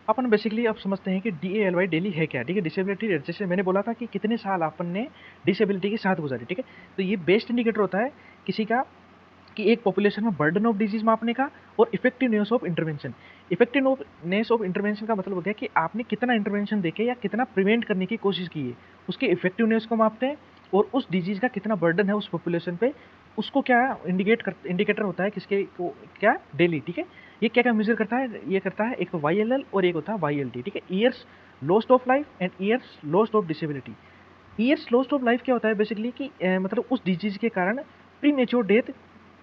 Speaker 1: अपन बेसिकली अब समझते हैं कि DALY डेली है क्या, ठीक है। डिसेबिलिटी एडजस्टेड, मैंने बोला था कि कितने साल अपन ने डिसेबिलिटी के साथ गुजारे, ठीक है। तो ये बेस्ट इंडिकेटर होता है किसी का कि एक पॉपुलेशन में बर्डन ऑफ डिजीज मापने का और effectiveness of intervention. Effectiveness of intervention का मतलब हो गया कि आपने कितना इंटरवेंशन देके या कितना प्रिवेंट करने की कोशिश की है, उसके इफेक्टिवनेस को मापते हैं। और उस डिजीज का कितना बर्डन है उस पॉपुलेशन पे, उसको क्या इंडिकेटर होता है किसके को क्या डेली, ठीक है। ये क्या क्या मेजर करता है, ये करता है एक तो YLL और एक होता है YLD, ठीक है, years lost of life and years lost of disability. Years lost of life क्या होता है बेसिकली कि मतलब उस डिजीज के कारण प्री मेच्योर डेथ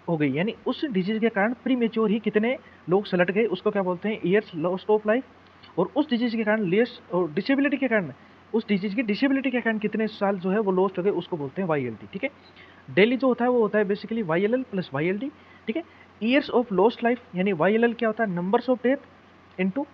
Speaker 1: हो गई, यानी उस डिजीज के कारण प्री मेच्योर ही कितने लोग सलट गए, उसको क्या बोलते हैं ईयर्स लॉस्ट ऑफ लाइफ। और उस डिजीज के कारण लेस और डिसेबिलिटी के कारण, उस डिजीज की डिसेबिलिटी के कारण कितने साल जो है वो लॉस्ट हो गए, उसको बोलते हैं YLD, ठीक है। डेली जो होता है वो होता है बेसिकली YLL प्लस YLD, ठीक है। ईयर्स ऑफ लॉस्ट लाइफ यानी YLL क्या होता है numbers of death into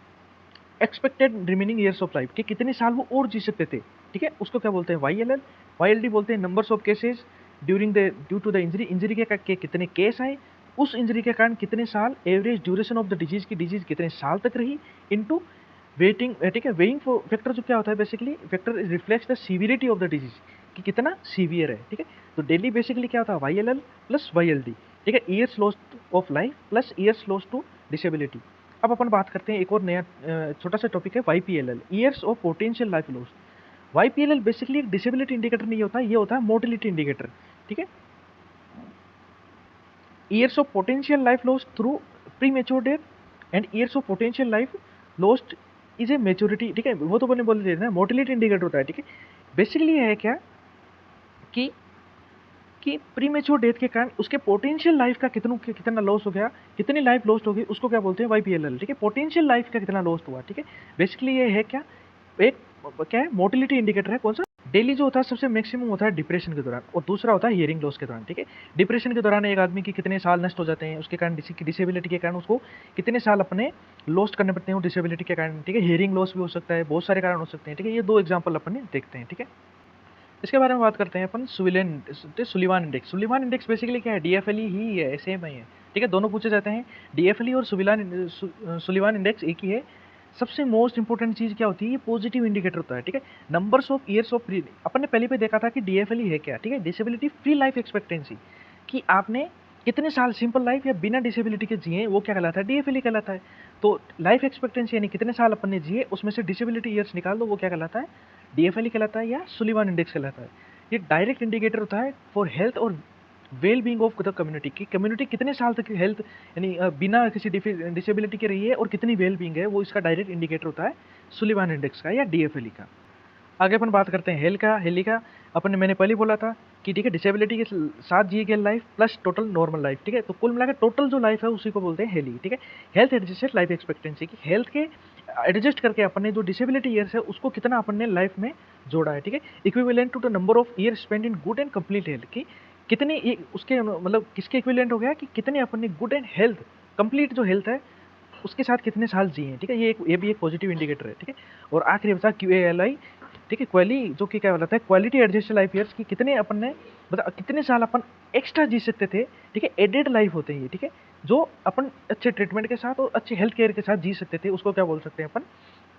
Speaker 1: expected remaining years of life, कि कितने साल वो और जी सकते थे, ठीक है, उसको क्या बोलते हैं YLL। YLD बोलते हैं numbers of cases during the due to the injury, injury के कितने केस आए, उस इंजरी के कारण कितने साल average duration of the disease की, डिजीज कितने साल तक रही, इनटू वेटिंग, ठीक है। वेइंग फैक्टर जो क्या होता है basically factor reflects the severity of the disease, कि कितना सीवियर है, ठीक है। तो डेली बेसिकली क्या होता है YLL प्लस YLD, ठीक है, years lost of life plus years lost to disability. अब अपन बात करते हैं एक और नया छोटा सा टॉपिक है YPLL, years of potential life loss. YPLL basically एक डिसेबिलिटी इंडिकेटर नहीं होता, ये होता है मोर्टिलिटी इंडिकेटर, ठीक है। Years of potential life loss through pre mature death and years of potential life lost is a maturity, ठीक है, वो तो मैंने बोल दिया ना मोर्टिलिटी इंडिकेटर होता है, ठीक है। बेसिकली है क्या कि प्री मेच्योर डेथ के कारण उसके पोटेंशियल लाइफ का कितना लॉस हो गया, कितनी लाइफ लॉस्ट हो गई, उसको क्या बोलते हैं YPLL, ठीक है। पोटेंशियल लाइफ का कितना लॉस्ट हुआ, ठीक है। बेसिकली ये है क्या एक क्या है मोर्टिलिटी इंडिकेटर है, कौन सा डेली जो होता है सबसे मैक्सिमम होता है डिप्रेशन के दौरान, और दूसरा होता है हियरिंग लॉस के दौरान, ठीक है। डिप्रेशन के दौरान एक आदमी की कितने साल नष्ट हो जाते हैं, उसके कारण डिसेबिलिटी के कारण उसको कितने साल अपने लॉस्ट करने पड़ते हैं डिसेबिलिटी के कारण, ठीक है। हियरिंग लॉस भी हो सकता है, बहुत सारे कारण हो सकते हैं, ठीक है। ये दो एग्जाम्पल अपन देखते हैं, ठीक है। इसके बारे में बात करते हैं अपन Sullivan index. Sullivan index basically क्या है, DFLE ही है, सेम ही है, ठीक है, दोनों पूछे जाते हैं। DFLE और सुलिवान इंडेक्स एक ही है। सबसे मोस्ट इंपॉर्टेंट चीज क्या होती है, ये पॉजिटिव इंडिकेटर होता है, ठीक है। Numbers of years of free, अपन ने पहले पे देखा था कि DFLE है क्या, ठीक है, डिसेबिलिटी फ्री लाइफ एक्सपेक्टेंसी, कि आपने कितने साल सिंपल लाइफ या बिना डिसेबिलिटी के जिए, वो क्या कहलाता है DFLE कहलाता है। तो लाइफ एक्सपेक्टेंसी यानी कितने साल अपन ने जिए, उसमें से डिसेबिलिटी ईयर्स निकाल दो, वो क्या कहलाता है DFLE कहलाता है या सुलिवान इंडेक्स कहलाता है। ये डायरेक्ट इंडिकेटर होता है फॉर हेल्थ और well being of the community, की कम्युनिटी कितने साल तक हेल्थ यानी बिना किसी डिसेबिलिटी के रही है और कितनी वेल बीइंग है, वो इसका डायरेक्ट इंडिकेटर होता है सुलिवान इंडेक्स का या DFLE का। आगे अपन बात करते हैं हेली का। अपन ने मैंने पहले बोला था कि ठीक है डिसेबिलिटी के साथ जिए गए life plus total normal life, ठीक है, तो कुल मिलाकर टोटल जो लाइफ है उसी को बोलते हैं हेली, ठीक है। हेल्थ एडजस्टेड लाइफ एक्सपेक्टेंसी, की हेल्थ के एडजस्ट करके अपन ने जो डिसेबिलिटी ईयर्स है उसको कितना अपन ने लाइफ में जोड़ा है, ठीक है। Equivalent to the number of year spend in good and complete health, की कितने उसके मतलब किसके इक्विवेलेंट हो गया कि कितने अपन ने गुड एंड हेल्थ कंप्लीट जो हेल्थ है उसके साथ कितने साल जिए हैं, ठीक है। ये भी एक पॉजिटिव इंडिकेटर है, ठीक है। और आखिरी बता QALI, ठीक है, जो कि क्या बोलता है क्वालिटी एडजस्टेड लाइफ ईयर्स, की कितने अपन ने मतलब कितने साल अपन एक्स्ट्रा जी सकते थे, ठीक है, एडेड लाइफ होते हैं ये, ठीक है, जो अपन अच्छे ट्रीटमेंट के साथ और अच्छे हेल्थ केयर के साथ जी सकते थे, उसको क्या बोल सकते हैं अपन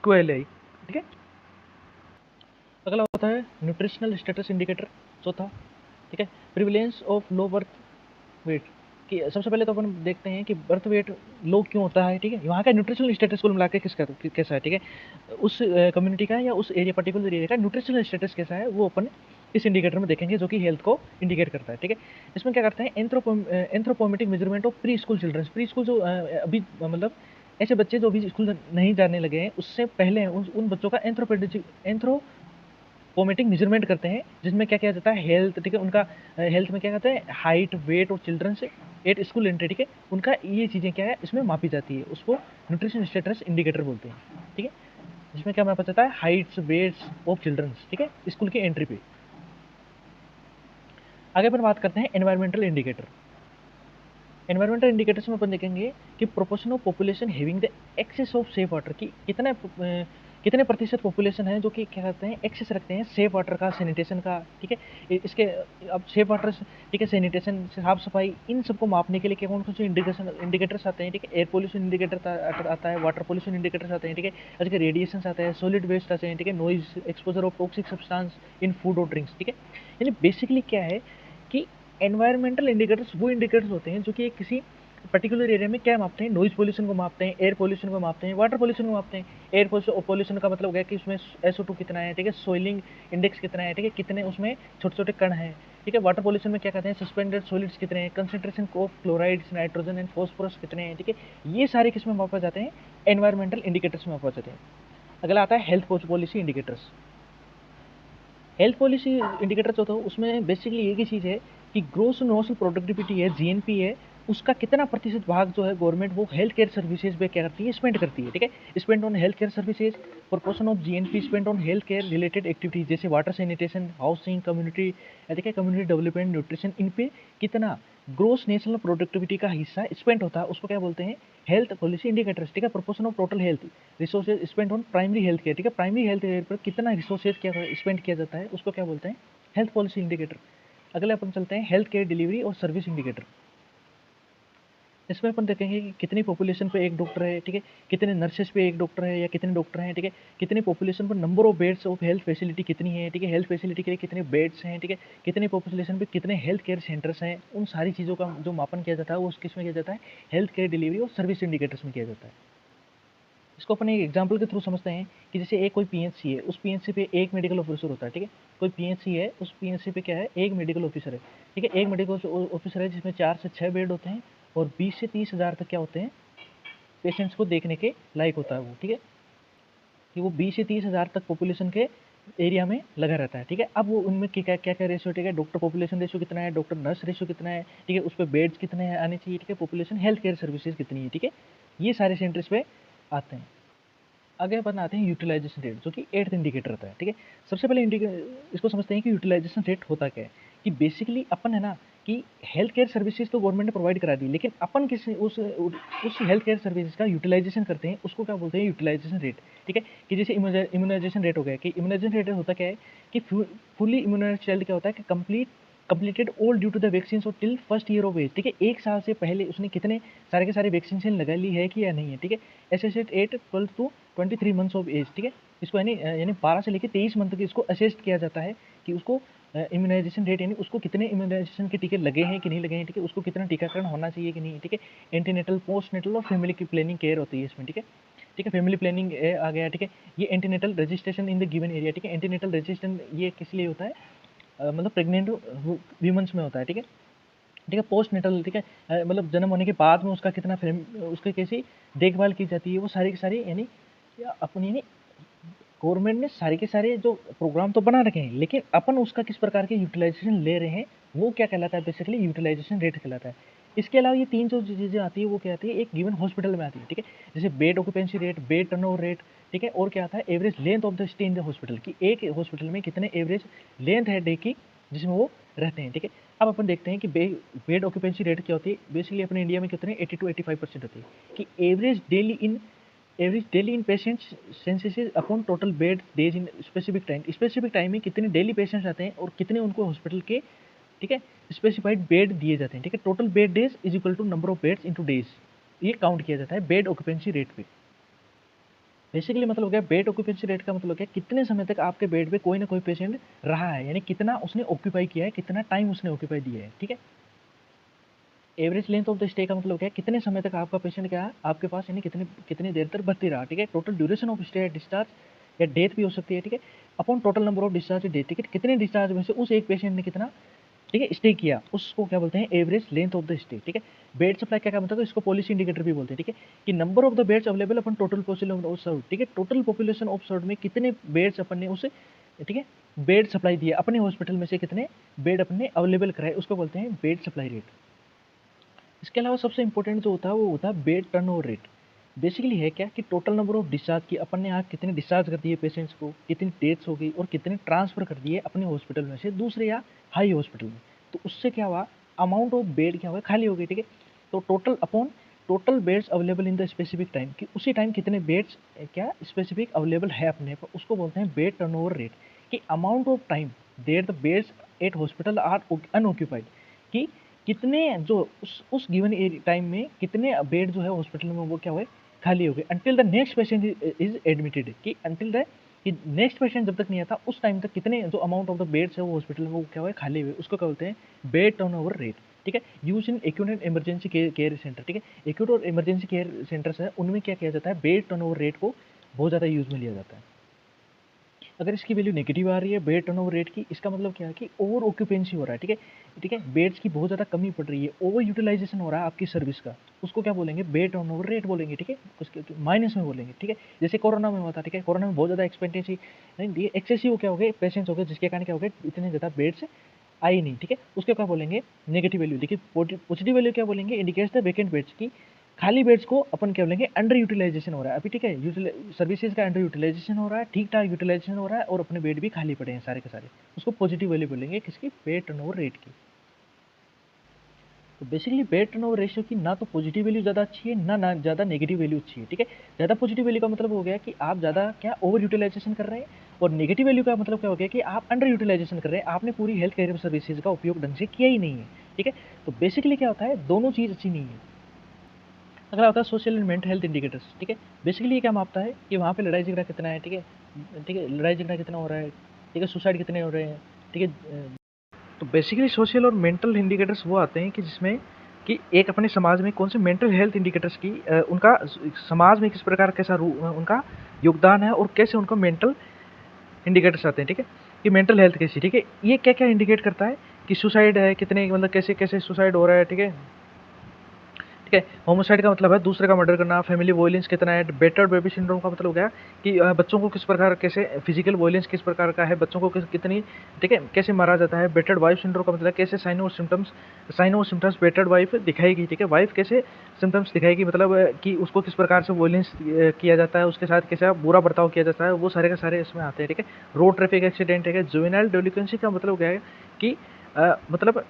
Speaker 1: QALI, ठीक है। अगला होता है न्यूट्रिशनल स्टेटस इंडिकेटर, चौथा, ठीक है, prevalence of low birth weight, कि सबसे पहले तो अपन देखते हैं कि बर्थ वेट लो क्यों होता है, ठीक है। वहाँ का न्यूट्रिशनल स्टेटस कुल मिला के कैसा है, ठीक है, उस कम्युनिटी का या उस एरिया पर्टिकुलर एरिया का न्यूट्रिशनल स्टेटस कैसा है, वो अपन इस इंडिकेटर में देखेंगे जो कि हेल्थ को इंडिकेट करता है, ठीक है। इसमें क्या करते हैं anthropometric measurement of pre school childrens, pre school जो अभी मतलब ऐसे बच्चे जो अभी स्कूल नहीं जाने लगे हैं उससे पहले उन बच्चों का फॉर्मेटिंग मेजरमेंट करते हैं, जिसमें क्या किया जाता है हेल्थ, ठीक है, उनका हेल्थ में क्या कहते हैं हाइट, वेट और चिल्ड्रन से एट स्कूल एंट्री, ठीक है, उनका ये चीज़ें क्या है इसमें मापी जाती है, उसको न्यूट्रिशन स्टेटस इंडिकेटर बोलते हैं, ठीक है, जिसमें क्या मापा जाता है हाइट्स, वेट्स ऑफ चिल्ड्रंस, ठीक है, स्कूल की एंट्री पे। आगे अपन बात करते हैं एनवायरमेंटल इंडिकेटर। एनवायरमेंटल इंडिकेटर्स में अपन देखेंगे कि proportion of population having the access of safe water, की कितने प्रतिशत पॉपुलेशन है जो कि क्या करते हैं एक्सेस रखते हैं सेफ वाटर का, सैनिटेशन का, ठीक है, इसके अब सेफ वाटर, ठीक है, सैनिटेशन, साफ सफाई, इन सबको मापने के लिए क्या कौन कौन से इंडिकेटर्स आते हैं, ठीक है, एयर पोल्यूशन इंडिकेटर आता है, वाटर पोल्यूशन इंडिकेटर्स आते हैं, ठीक है, जैसे रेडिएशन आते हैं, सॉलिड वेस्ट आते हैं, ठीक है, noise, exposure of toxic substance in food और ड्रिंक्स, ठीक है। यानी बेसिकली क्या है कि एनवायरमेंटल इंडिकेटर्स वो इंडिकेटर्स होते हैं जो कि किसी पर्टिकुलर एरिया में क्या मापते हैं, नॉइज पोल्यूशन को मापते हैं, एयर पोल्यूशन को मापते हैं, वाटर पोल्यूशन को मापते हैं। एयर पोल्यूशन का मतलब है कि उसमें SO2 कितना है, ठीक है, सोइलिंग इंडेक्स कितना है, ठीक है, कितने उसमें छोटे छोटे कण हैं, ठीक है। वाटर पोल्यूशन में क्या कहते हैं सस्पेंडेड सॉलिड्स कितने हैं, concentration of chlorides, nitrogen and phosphorus कितने हैं, ठीक है। ये सारे किसमें मापा जाते हैं, एनवायरमेंटल इंडिकेटर्स में मापा जाते हैं। अगला आता है health policy indicators. Health policy indicator जो होता है उसमें बेसिकली एक ही चीज़ है कि ग्रोस नेशनल प्रोडक्टिविटी है, GNP है, उसका कितना प्रतिशत भाग जो है गवर्नमेंट वो हेल्थ केयर सर्विसेज पे क्या करती है, स्पेंड करती है, ठीक है। Spend on health care services, proportion of GNP spend on health care related activities जैसे वाटर सैनिटेशन, हाउसिंग, कम्युनिटी, ठीक है, कम्युनिटी डेवलपमेंट, न्यूट्रिशन, इन पे कितना ग्रोस नेशनल प्रोडक्टिविटी का हिस्सा स्पेंड होता है, उसको क्या बोलते हैं हेल्थ पॉलिसी इंडिकेटर्स, ठीक है। Proportion of total health resources spend on primary health care, ठीक है, प्राइमरी हेल्थ केयर पर कितना रिसोर्सेज क्या स्पेंड किया जाता है, उसको क्या बोलते हैं हेल्थ पॉलिसी इंडिकेटर। अगले अपन चलते हैं हेल्थ केयर डिलीवरी और सर्विस इंडिकेटर। इसमें अपन देखेंगे कि कितनी पॉपुलेशन पे एक डॉक्टर है, ठीक है, कितने नर्सेस पे एक डॉक्टर है या कितने डॉक्टर हैं, ठीक है, कितनी पॉपुलेशन पर number of beds of health facility कितनी है, ठीक है, हेल्थ फैसिलिटी के लिए कितने बेड्स हैं, ठीक है, कितनी पॉपुलेशन पे कितने हेल्थ केयर सेंटर्स हैं, उन सारी चीज़ों का जो मापन किया जाता है वो किस में किया जाता है हेल्थ केयर डिलीवरी और सर्विस इंडिकेटर्स में किया जाता है। इसको अपन एक एग्जाम्पल के थ्रू समझते हैं कि जैसे एक कोई PHC है, उस PHC पे एक मेडिकल ऑफिसर होता है, ठीक है, कोई PHC है, उस PHC पे क्या है एक मेडिकल ऑफिसर है, ठीक है, एक मेडिकल ऑफिसर है जिसमें 4 से 6 बेड होते हैं और 20 से 30 हज़ार तक क्या होते हैं पेशेंट्स को देखने के लायक होता है वो, ठीक है, कि वो 20 से 30 हज़ार तक पॉपुलेशन के एरिया में लगा रहता है, ठीक है। अब वो उनमें क्या क्या क्या रेशियो, ठीक है, डॉक्टर पॉपुलेशन रेशियो कितना है, डॉक्टर नर्स रेशियो कितना है, ठीक है, उस पर बेड्स कितने हैं आने चाहिए, ठीक है, पॉपुलेशन हेल्थ केयर सर्विसेज कितनी है, ठीक है, ये सारे सेंटर्स पे आते हैं। आगे अपन आते हैं यूटिलाइजेशन रेट, जो कि 8th इंडिकेटर होता है, ठीक है। सबसे पहले इसको समझते हैं कि यूटिलाइजेशन रेट होता क्या है, कि बेसिकली अपन है ना कि हेल्थ केयर सर्विसेज तो गवर्नमेंट ने प्रोवाइड करा दी, लेकिन अपन किस उस हेल्थ केयर सर्विसेज का यूटिलाइजेशन करते हैं, उसको क्या बोलते हैं यूटिलाइजेशन रेट, ठीक है। कि जैसे इम्यूनाइजेशन रेट हो गया, कि इम्यूनाइजेशन रेट होता क्या है कि फुली इम्यूनाइज्ड चाइल्ड क्या होता है कि completed all due to the vaccine और till first year of age, ठीक है, 1 साल से पहले उसने कितने सारे के सारे वैक्सीन लगा ली है कि या नहीं है, ठीक है। एसेसेड 8 12 टू 23 मंथ्स ऑफ एज, ठीक है, इसको यानी 12 से लेकर 23 मंथ के इसको असेस्ट किया जाता है कि उसको इम्यूनाइजेशन रेट यानी उसको कितने इम्यूनाइजेशन के टीके लगे हैं कि नहीं लगे हैं, ठीक है, उसको कितना टीकाकरण होना चाहिए कि नहीं, ठीक है। एंटीनेटल, पोस्टनेटल और फैमिली की प्लानिंग केयर होती है इसमें, ठीक है, ठीक है, फैमिली प्लानिंग आ गया, ठीक है। ये antenatal registration in the given area, ठीक है, एंटीनेटल रजिस्ट्रेशन ये किस लिए होता है मतलब प्रेग्नेंट वीमेंस में होता है, ठीक है, ठीक है। पोस्ट नेटल, ठीक है, मतलब जन्म होने के बाद में उसका कितना उसकी कैसी देखभाल की जाती है, वो सारी की सारी यानी अपनी यानी गवर्नमेंट ने सारे के सारे जो प्रोग्राम तो बना रखे हैं, लेकिन अपन उसका किस प्रकार के यूटिलाइजेशन ले रहे हैं वो क्या कहलाता है, बेसिकली यूटिलाइजेशन रेट कहलाता है। इसके अलावा ये 3 जो चीज़ें आती है वो क्या आती है एक गिवन हॉस्पिटल में आती है, ठीक है, जैसे bed occupancy rate, bed turnover rate, ठीक है, और क्या आता है average length of the stay in the hospital, कि एक हॉस्पिटल में कितने एवरेज लेंथ है डे की जिसमें वो रहते हैं, ठीक है। अब अपन देखते हैं कि बेड ऑक्यूपेंसी रेट क्या होती है, बेसिकली अपने इंडिया में कितने 80 to 85% होती है, कि average daily in patients senses upon total bed days in specific time में कितने डेली पेशेंट्स आते हैं और कितने उनको हॉस्पिटल के, ठीक है, स्पेसिफाइड बेड दिए जाते हैं, ठीक है। Total bed days is equal to number of beds into days, ये काउंट किया जाता है बेड ऑक्यूपेंसी रेट पे। बेसिकली मतलब हो गया बेड ऑक्यूपेंसी रेट का मतलब हो गया कितने समय तक आपके बेड पे कोई ना कोई पेशेंट रहा है, यानी कितना उसने ऑक्यूपाई किया है, कितना टाइम उसने ऑक्यूपाई दिया है, ठीक है। Average length of the stay का मतलब क्या है कितने समय तक आपका पेशेंट क्या है आपके पास यानी कितनी देर तक भर्ती रहा, ठीक है। Total duration of stay, discharge या डेथ भी हो सकती है, ठीक है, upon total number of discharge death, ठीक है, कितने डिस्चार्ज में से उस एक पेशेंट ने कितना, ठीक है, स्टे किया, उसको क्या बोलते हैं average length of the stay, ठीक है। बेड सप्लाई क्या मतलब है इसको पॉलिसी इंडिकेटर भी बोलते हैं, ठीक है, कि number of the beds available अपन टोटल पॉपुलेशन ऑफ सर्व, ठीक है, टोटल पॉपुलेशन ऑफ सर्व में कितने बेड्स अपन ने उसे, ठीक है, बेड सप्लाई दिया अपने हॉस्पिटल में से, कितने बेड अपने अवेलेबल कराए, उसको बोलते हैं बेड सप्लाई रेट। इसके अलावा सबसे इंपॉर्टेंट जो होता है वो होता है बेड टर्नओवर रेट। बेसिकली है क्या कि टोटल नंबर ऑफ डिस्चार्ज की अपन ने यहाँ कितने डिस्चार्ज कर दिए पेशेंट्स को, कितनी डेथ्स हो गई और कितने ट्रांसफर कर दिए अपने हॉस्पिटल में से दूसरे या हाई हॉस्पिटल में, तो उससे क्या हुआ, अमाउंट ऑफ बेड क्या हुआ, खाली हो गई, ठीक है। तो total upon total beds available in the specific time, कि उसी टाइम कितने बेड्स क्या स्पेसिफिक अवेलेबल है अपने पर, उसको बोलते हैं बेड टर्नओवर रेट। कि amount of time there the beds at hospital are unoccupied, कि कितने जो उस गिवन टाइम में कितने बेड जो है हॉस्पिटल में वो क्या हुए, खाली हो गए, until the next patient is admitted, कि अंटिल द कि नेक्स्ट पेशेंट जब तक नहीं आता उस टाइम तक कितने जो अमाउंट ऑफ द बेड्स है वो हॉस्पिटल में वो क्या हुए, खाली हुए, उसको क्या बोलते हैं बेड टर्नओवर रेट, ठीक है। Use in acute and emergency care centre, ठीक है। एक्यूट और इमरजेंसी केयर सेंटर्स है उनमें क्या किया जाता है, बेड टर्नओवर रेट को बहुत ज़्यादा यूज में लिया जाता है। अगर इसकी वैल्यू नेगेटिव आ रही है बेड टर्नओवर रेट की, इसका मतलब क्या है कि ओवर ऑक्यूपेंसी हो रहा है, ठीक है, ठीक है, बेड्स की बहुत ज़्यादा कमी पड़ रही है, ओवर यूटिलाइजेशन हो रहा है आपकी सर्विस का, उसको क्या बोलेंगे, बेड टर्नओवर रेट बोलेंगे, ठीक है, उसके माइनस में बोलेंगे, ठीक है। जैसे कोरोना में हुआ था, ठीक है, कोरोना में बहुत ज़्यादा एक्सपेंटेंसी नहीं, एक्सेसिव क्या हो गए पेशेंट्स हो गए, जिसके कारण क्या हो गए, इतने ज़्यादा बेड्स आई नहीं, ठीक है, उसके क्या बोलेंगे नेगेटिव वैल्यू। देखिए पॉजिटिव वैल्यू क्या बोलेंगे, इंडिकेट्स द वैकेंट बेड्स की, खाली बेड्स को अपन क्या बोलेंगे अंडर यूटिलाइजेशन हो रहा है अभी, ठीक है, सर्विसेज का अंडर यूटिलाइजेशन हो रहा है, ठीक ठाक यूटिलाइजेशन हो रहा है और अपने बेड भी खाली पड़े हैं सारे के सारे, उसको पॉजिटिव वैल्यू बोलेंगे किसकी, बेड टर्नओवर रेट की। तो बेसिकली बेड टर्नओवर रेशियो की ना तो पॉजिटिव वैल्यू ज़्यादा अच्छी है ना ज़्यादा नेगेटिव वैल्यू अच्छी है, ठीक है। ज़्यादा पॉजिटिव वैल्यू का मतलब हो गया कि आप ज़्यादा क्या ओवर यूटिलाइजेशन कर रहे हैं, और नेगेटिव वैल्यू का मतलब क्या हो गया कि आप अंडर यूटिलाइजेशन कर रहे हैं, आपने पूरी हेल्थ केयर सर्विसेज का उपयोग ढंग से किया ही नहीं है, ठीक है। तो बेसिकली क्या होता है, दोनों चीज़ अच्छी नहीं है। अगला होता है social and mental health indicators, ठीक है। बेसिकली ये क्या मापता है कि वहाँ पे लड़ाई झगड़ा कितना है, ठीक है, ठीक है, लड़ाई झगड़ा कितना हो रहा है, ठीक है, सुसाइड कितने हो रहे हैं, ठीक है। तो बेसिकली सोशल और मेंटल इंडिकेटर्स वो आते हैं कि जिसमें कि एक अपने समाज में कौन से मेंटल हेल्थ इंडिकेटर्स की उनका समाज में किस प्रकार कैसा उनका योगदान है और कैसे उनका मेंटल इंडिकेटर्स आते हैं, ठीक है, कि मेंटल हेल्थ कैसी, ठीक है, ये क्या क्या इंडिकेट करता है कि सुसाइड है कितने, मतलब कैसे कैसे सुसाइड हो रहा है, ठीक है, ठीक है। होमोसाइड का मतलब है दूसरे का मर्डर करना, फैमिली वॉयलेंस कितना है, बेटर बेबी सिंड्रोम का मतलब हो गया कि बच्चों को किस प्रकार कैसे फिजिकल वॉयलेंस किस प्रकार का है, बच्चों को कितनी, ठीक है, कैसे मारा जाता है। बेटर्ड वाइफ सिंड्रोम का मतलब कैसे साइन और सिम्टम्स बेटर्ड वाइफ दिखाएगी, ठीक है, वाइफ कैसे सिम्टम्स दिखाएगी, मतलब कि उसको किस प्रकार से वॉयलेंस किया जाता है, उसके साथ कैसा बुरा बर्ताव किया जाता है, वो सारे के सारे इसमें आते हैं, ठीक है। रोड ट्रैफिक एक्सीडेंट है, जुवेनाइल डेलिक्वेंसी का मतलब क्या है कि मतलब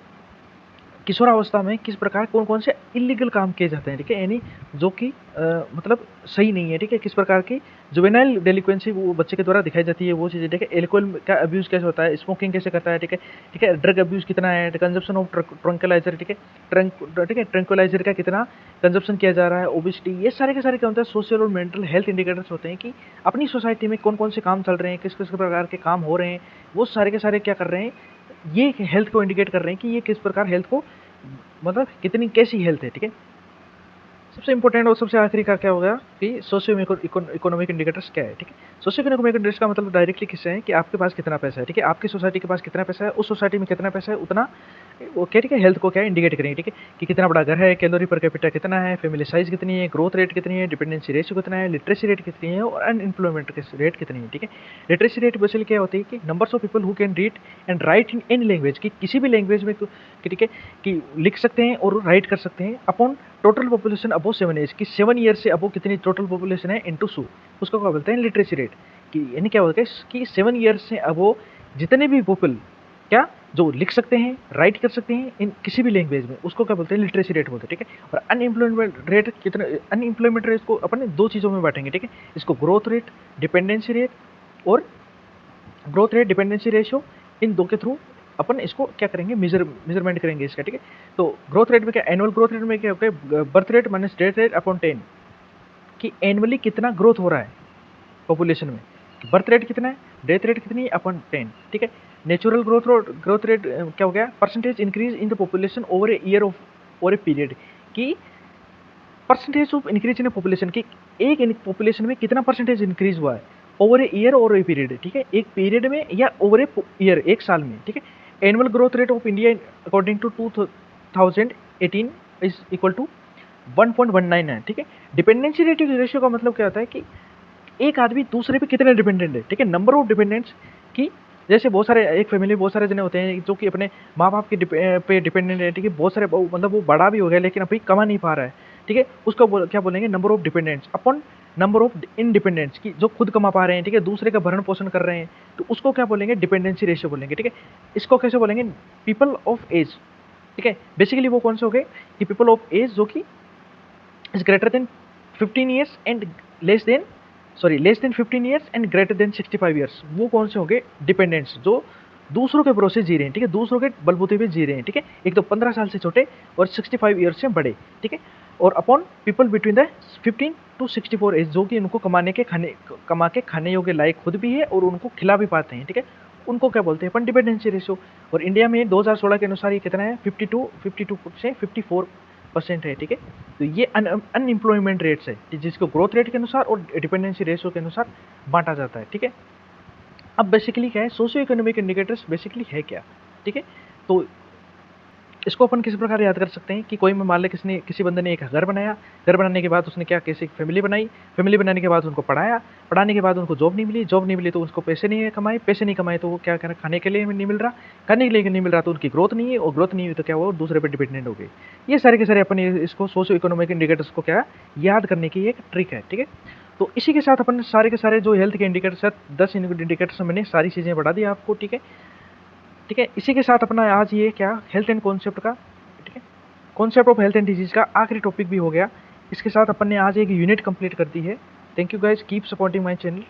Speaker 1: किशोरावस्था में किस प्रकार कौन कौन से इलीगल काम किए जाते हैं, ठीक है, यानी जो कि मतलब सही नहीं है, ठीक है, किस प्रकार की जुवेनाइल डेलिक्वेंसी वो बच्चे के द्वारा दिखाई जाती है, वो चीज़ें, ठीक है। एल्कोहल का अब्यूज़ कैसे होता है, स्मोकिंग कैसे करता है, ठीक है, ठीक है, ड्रग अब्यूज़ कितना है, कंजप्शन ऑफ ट्रंक्लाइजर, ठीक है, ठीक है, ट्रंक्लाइजर का कितना कंजप्शन किया जा रहा है, ओबेसिटी, ये सारे के सारे क्या होता है सोशल और मेंटल हेल्थ इंडिकेटर्स होते हैं कि अपनी सोसाइटी में कौन कौन से काम चल रहे हैं, किस किस प्रकार के काम हो रहे हैं, वो सारे के सारे क्या कर रहे हैं, ये हेल्थ को इंडिकेट कर रहे हैं कि ये किस प्रकार हेल्थ को, मतलब कितनी कैसी हेल्थ है, ठीक है। सबसे इंपॉर्टेंट और सबसे आखिरी का क्या होगा कि सोशियो इकोनॉमिक इंडिकेटर्स क्या है, ठीक है। सोशियो इकोनॉमिक इंडिकेटर्स का मतलब डायरेक्टली किससे है कि आपके पास कितना पैसा है, ठीक है, आपकी सोसाइटी के पास कितना पैसा है, उस सोसाइटी में कितना पैसा है उतना वो क्या, ठीक है, हेल्थ को क्या इंडिकेट करेंगे, ठीक है, कि कितना बड़ा घर है, कैलोरी पर कैपिटा कितना है, फैमिली साइज कितनी है, ग्रोथ रेट कितनी है, डिपेंडेंसी रेशियो कितना है, लिटरेसी रेट कितनी है और अनएम्प्लॉयमेंट रेट कितनी है, ठीक है। लिटरेसी रेट बेसिकली क्या होती है कि numbers of people who can read and right in any language, की किसी भी लैंग्वेज में, ठीक है, कि लिख सकते हैं और राइट कर सकते हैं, अपॉन टोटल पॉपुलेशन अबो 7 एज, की 7 ईयर से अबो कितनी टोटल पॉपुलेशन है इनटू 100, उसको क्या बोलते हैं लिटरेसी रेट, कि यानी क्या होता है कि 7 ईयर से अबो जितने भी पीपल क्या जो लिख सकते हैं राइट कर सकते हैं इन किसी भी लैंग्वेज में, उसको क्या बोलते हैं लिटरेसी रेट बोलते हैं, ठीक है। और अनएम्प्लॉयमेंट रेट कितना, अनएम्प्लॉयमेंट रेट को अपन दो चीज़ों में बांटेंगे, ठीक है, इसको ग्रोथ रेट डिपेंडेंसी रेट और ग्रोथ रेट डिपेंडेंसी रेशियो, इन दो के थ्रू अपन इसको क्या करेंगे मेजरमेंट करेंगे इसका, ठीक है। तो ग्रोथ रेट में क्या, एनुअल ग्रोथ रेट में क्या होता है birth rate minus death rate upon 10, कि एनुअली कितना ग्रोथ हो रहा है पॉपुलेशन में, बर्थ रेट कितना है, डेथ रेट कितनी है अपॉन 10, ठीक है। नेचुरल ग्रोथ रेट क्या हो गया, percentage increase in the population over a year of और ए पीरियड, की percentage of increase in population, की एक पॉपुलेशन में कितना परसेंटेज इंक्रीज हुआ है ओवर ए ईयर और ए पीरियड, ठीक है, एक पीरियड में या ओवर ए ईयर एक साल में, ठीक है। Annual growth rate of India according to 2018 is equal to 1.19 है, ठीक है। डिपेंडेंसी रेशियो का मतलब क्या होता है कि एक आदमी दूसरे पे कितने डिपेंडेंट है, ठीक है, नंबर ऑफ डिपेंडेंट्स की जैसे बहुत सारे एक फैमिली में बहुत सारे जने होते हैं जो कि अपने माँ बाप के पे डिपेंडेंट है, ठीक है। बहुत सारे मतलब वो बड़ा भी हो गया लेकिन अभी कमा नहीं पा रहा है, ठीक है। उसको क्या बोलेंगे, number of dependents upon number of independents, की जो खुद कमा पा रहे हैं, ठीक है, दूसरे का भरण पोषण कर रहे हैं, तो उसको क्या बोलेंगे, डिपेंडेंसी रेशियो बोलेंगे, ठीक है। इसको कैसे बोलेंगे, पीपल ऑफ एज, ठीक है। बेसिकली वो कौन से हो गए कि पीपल ऑफ एज जो कि is greater than 15 years and less than less than 15 years and greater than 65 years, वो कौन से होंगे, डिपेंडेंट्स, जो दूसरों के भरोसे जी रहे हैं, ठीक है, दूसरों के बलबूते पे जी रहे हैं, ठीक है। एक तो 15 साल से छोटे और 65 ईयर्स से बड़े, ठीक है। और upon people between the 15 to 64 age, जो कि उनको कमा के खाने योग्य लायक खुद भी है और उनको खिला भी पाते हैं, ठीक है। उनको क्या बोलते हैं अपन, डिपेंडेंसी रेशियो। और इंडिया में 2016 के अनुसार ये कितना है, 52 से 54% है, ठीक है। तो ये अनएम्प्लॉयमेंट रेट्स है जिसको ग्रोथ रेट के अनुसार और डिपेंडेंसी रेशियो के अनुसार बांटा जाता है, ठीक है। अब बेसिकली क्या है, सोशियो इकोनॉमिक इंडिकेटर्स बेसिकली है क्या, ठीक है। तो इसको अपन किसी प्रकार याद कर सकते हैं कि कोई मान ले किसी बंदे ने एक घर बनाया, घर बनाने के बाद उसने क्या कैसे फैमिली बनाई, फैमिली बनाने के बाद उनको पढ़ाया, पढ़ाने के बाद उनको जॉब नहीं मिली तो उसको पैसे नहीं कमाए तो वो क्या कर खाने के लिए नहीं मिल रहा, खाने के लिए नहीं मिल रहा तो उनकी ग्रोथ नहीं है, और ग्रोथ नहीं हुई तो क्या हुआ, दूसरे पर डिपेंडेंट हो गए। ये सारे के सारे अपन इसको सोशियो इकोनॉमिक इंडिकेटर्स को क्या याद करने की एक ट्रिक है, ठीक है। तो इसी के साथ अपन सारे के सारे जो हेल्थ के इंडिकेटर्स है, 10 इंडिकेटर्स मैंने सारी चीज़ें बढ़ा दी आपको, ठीक है। ठीक है, इसी के साथ अपना आज ये क्या हेल्थ एंड कॉन्सेप्ट का, ठीक है, concept of health and disease का आखिरी टॉपिक भी हो गया। इसके साथ अपन ने आज एक यूनिट कंप्लीट कर दी है। Thank you guys, keep supporting my channel.